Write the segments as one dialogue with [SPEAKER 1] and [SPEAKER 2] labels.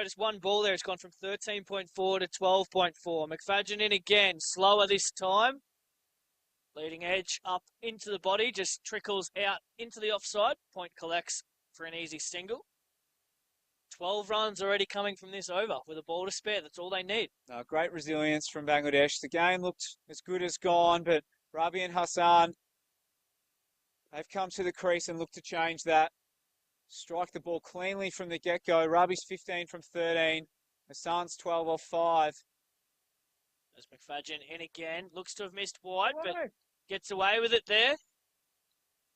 [SPEAKER 1] notice one ball there. It's gone from 13.4 to 12.4. McFadden in again. Slower this time. Leading edge up into the body. Just trickles out into the offside. Point collects for an easy single. 12 runs already coming from this over with a ball to spare. That's all they need.
[SPEAKER 2] Great resilience from Bangladesh. The game looked as good as gone, but Rabi and Hassan, they've come to the crease and looked to change that. Strike the ball cleanly from the get-go. Rabi's 15 from 13. Hassan's 12 off 5.
[SPEAKER 1] As McFadden in again. Looks to have missed wide, but gets away with it there.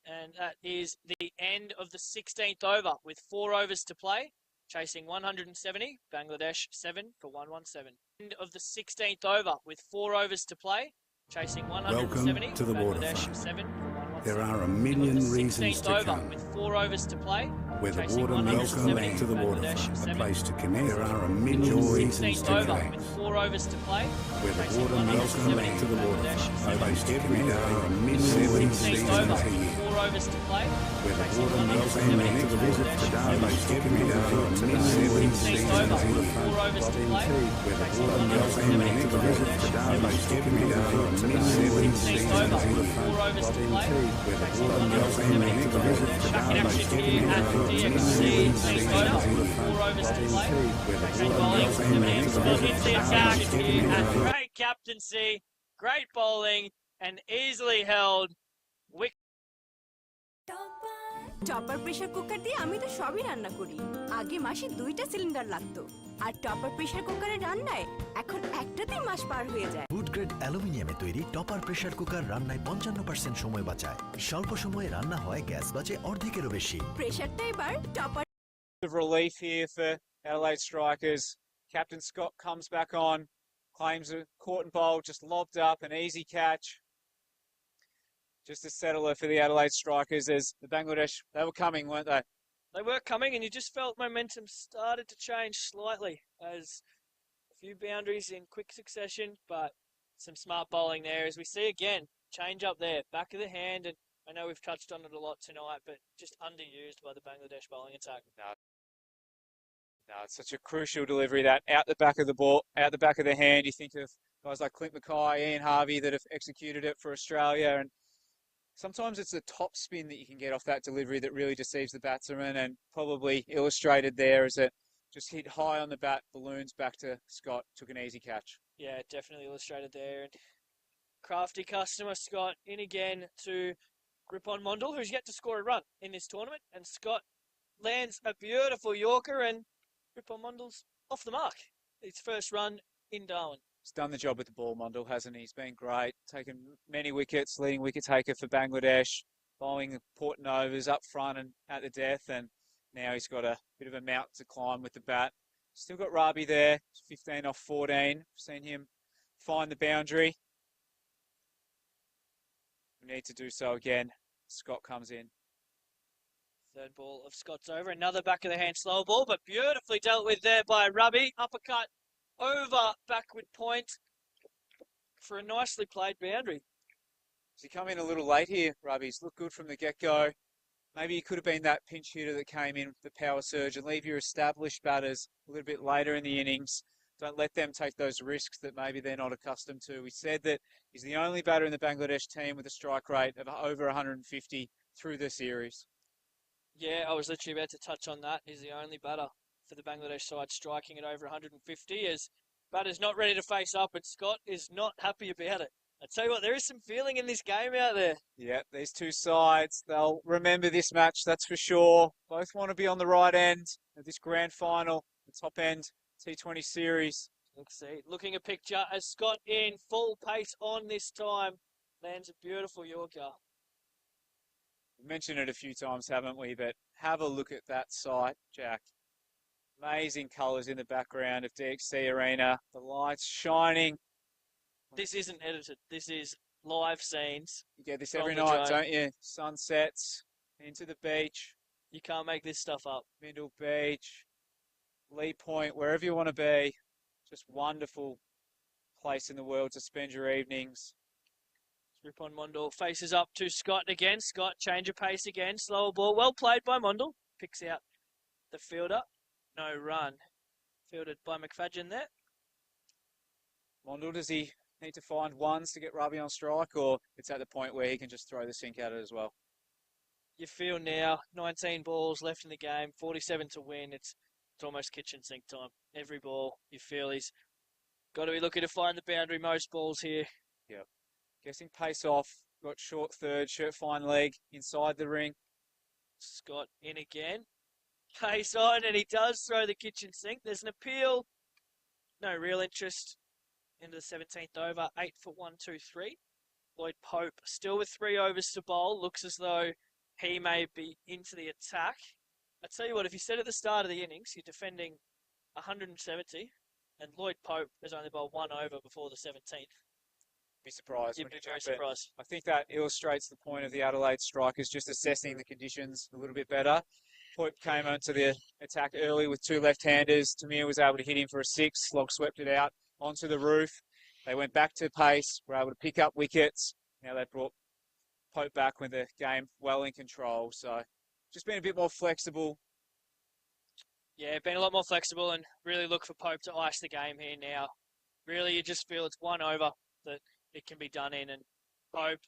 [SPEAKER 1] And that is the end of the 16th over with 4 overs to play. Chasing 170. Bangladesh 7 for 117. End of the 16th over with 4 overs to play. Chasing 170.
[SPEAKER 3] Welcome to the
[SPEAKER 1] Bangladesh
[SPEAKER 3] waterfront.
[SPEAKER 1] 7 for 117.
[SPEAKER 3] There are a million reasons to
[SPEAKER 1] over
[SPEAKER 3] come.
[SPEAKER 1] With 4 overs to play.
[SPEAKER 3] Where the water welcome to the waterfront, a place to connect. There are a million reasons to connect.
[SPEAKER 1] With 4 overs to play.
[SPEAKER 3] Where the water welcome to the waterfront, a place to connect. There are a million reasons a year.
[SPEAKER 1] 4 overs to play.
[SPEAKER 3] Where the water welcome to the visit to Darwin's Deputy Director to the million seasons a year.
[SPEAKER 1] 4 overs to play.
[SPEAKER 3] Where the water welcome to the visit to Darwin's Deputy Director to the million seasons a year.
[SPEAKER 1] 4 overs to play.
[SPEAKER 3] Where the water welcome to the visit to Darwin's Deputy Director.
[SPEAKER 1] DXC, 4 overs to play. Great bowling, Scott hits the attack, and great captaincy, great bowling, and easily held.
[SPEAKER 4] Topper pressure cooker দিয়ে আমি তো সবই রান্না করি। আগে মাসে 2টা cylinder লাগতো, আর টপার প্রেসার কুকারের রান্নায় এখন একটাতেই মাস পার হয়ে যায়।
[SPEAKER 5] ফুড গ্রেড অ্যালুমিনিয়ামে তৈরি টপার প্রেসার কুকার রান্নায় 55% সময় বাঁচায়। স্বল্প সময়ে রান্না হয়, গ্যাস বাঁচে অর্ধেকেরও বেশি।
[SPEAKER 4] প্রেসারটা এবার topper.
[SPEAKER 2] Of relief here for Adelaide strikers. Captain Scott comes back on, claims a caught and bowled, just lobbed up, an easy catch. Just a settler for the Adelaide strikers as the Bangladesh, they were coming, weren't they?
[SPEAKER 1] They were coming, and you just felt momentum started to change slightly as a few boundaries in quick succession, but some smart bowling there as we see again, change up there, back of the hand, and I know we've touched on it a lot tonight, but just underused by the Bangladesh bowling attack.
[SPEAKER 2] No, it's such a crucial delivery that out the back of the ball, out the back of the hand. You think of guys like Clint Mackay, Ian Harvey that have executed it for Australia, and sometimes it's the top spin that you can get off that delivery that really deceives the batsman, and probably illustrated there as it just hit high on the bat, balloons back to Scott, took an easy catch.
[SPEAKER 1] Yeah, definitely illustrated there. And crafty customer Scott in again to Gripon Mondal, who's yet to score a run in this tournament, and Scott lands a beautiful Yorker, and Gripon Mondal's off the mark. His first run in Darwin.
[SPEAKER 2] He's done the job with the ball, Mondal, hasn't he? He's been great, taken many wickets, leading wicket taker for Bangladesh, bowling important overs up front and at the death, and now he's got a bit of a mountain to climb with the bat. Still got Rabi there, 15 off 14. Seen him find the boundary. We need to do so again. Scott comes in.
[SPEAKER 1] Third ball of Scott's over. Another back of the hand slow ball, but beautifully dealt with there by Rabi. Uppercut over backward point for a nicely played boundary.
[SPEAKER 2] Does he come in a little late here, Rabi's looked good from the get-go. Maybe he could have been that pinch hitter that came in with the power surge and leave your established batters a little bit later in the innings. Don't let them take those risks that maybe they're not accustomed to. We said that he's the only batter in the Bangladesh team with a strike rate of over 150 through the series.
[SPEAKER 1] Yeah, I was literally about to touch on that. He's the only batter for the Bangladesh side striking at over 150 as batter's not ready to face up, and Scott is not happy about it. I tell you what, there is some feeling in this game out there.
[SPEAKER 2] Yeah, these two sides, they'll remember this match, that's for sure. Both want to be on the right end of this grand final, the top end T20 series.
[SPEAKER 1] Let's see, looking a picture as Scott in full pace on this time, lands a beautiful Yorker.
[SPEAKER 2] We've mentioned it a few times, haven't we? But have a look at that site, Jack. Amazing colours in the background of DXC Arena. The lights shining.
[SPEAKER 1] This isn't edited. This is live scenes.
[SPEAKER 2] You get this every night, don't you? Sunsets, into the beach.
[SPEAKER 1] You can't make this stuff up.
[SPEAKER 2] Middle Beach, Lee Point, wherever you want to be. Just wonderful place in the world to spend your evenings.
[SPEAKER 1] Gripon Mondal faces up to Scott again. Scott, change of pace again. Slower ball. Well played by Mondal. Picks out the fielder. No run. Fielded by McFadden there.
[SPEAKER 2] Mondle, does he need to find ones to get Robbie on strike, or it's at the point where he can just throw the sink at it as well?
[SPEAKER 1] You feel now, 19 balls left in the game, 47 to win. It's almost kitchen sink time. Every ball, you feel he's got to be looking to find the boundary most balls here.
[SPEAKER 2] Yep. Guessing pace off, got short third, shirt fine leg inside the ring.
[SPEAKER 1] Scott in again. Pace on, and he does throw the kitchen sink. There's an appeal. No real interest into the 17th over. 8 for 1, 2, 3. Lloyd Pope still with 3 overs to bowl. Looks as though he may be into the attack. I tell you what, if you said at the start of the innings, you're defending 170, and Lloyd Pope has only bowled 1 over before the 17th.
[SPEAKER 2] Be surprised.
[SPEAKER 1] You'd
[SPEAKER 2] when
[SPEAKER 1] be
[SPEAKER 2] you
[SPEAKER 1] very
[SPEAKER 2] jump in.
[SPEAKER 1] surprised.
[SPEAKER 2] I think that illustrates the point of the Adelaide strikers, just assessing the conditions a little bit better. Pope came onto the attack early with 2 left-handers. Tamir was able to hit him for a 6. Log swept it out onto the roof. They went back to pace, were able to pick up wickets. Now they brought Pope back with the game well in control. So just being a bit more flexible.
[SPEAKER 1] Yeah, been a lot more flexible and really look for Pope to ice the game here now. Really, you just feel it's 1 over that it can be done in, and Pope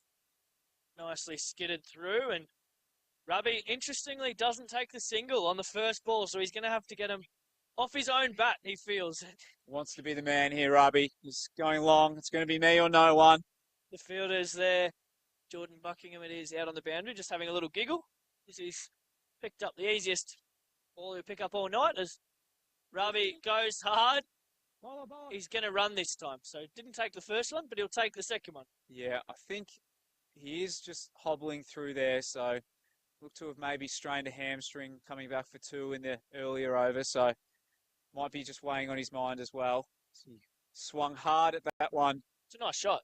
[SPEAKER 1] nicely skidded through, and Robbie, interestingly, doesn't take the single on the first ball, so he's going to have to get him off his own bat, he feels.
[SPEAKER 2] Wants to be the man here, Robbie. He's going long. It's going to be me or no one.
[SPEAKER 1] The fielder's there. Jordan Buckingham it is out on the boundary, just having a little giggle. He's picked up the easiest ball he'll pick up all night as Robbie goes hard. He's going to run this time. So didn't take the first one, but he'll take the second one.
[SPEAKER 2] Yeah, I think he is just hobbling through there. So look to have maybe strained a hamstring coming back for 2 in the earlier over. So might be just weighing on his mind as well. He swung hard at that one.
[SPEAKER 1] It's a nice shot.